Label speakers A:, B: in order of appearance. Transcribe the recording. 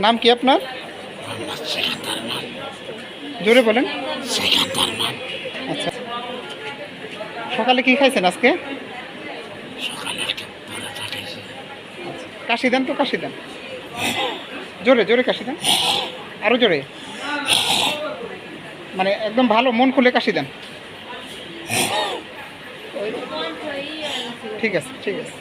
A: নাম কি আপনার? জোরে বলেন। আচ্ছা, সকালে কি খাইছেন আজকে? কাশি দেন তো, কাশি দেন, জোরে জোরে কাশি দেন, আরও জোরে, মানে একদম ভালো মন খুলে কাশি দেন। ঠিক আছে, ঠিক আছে।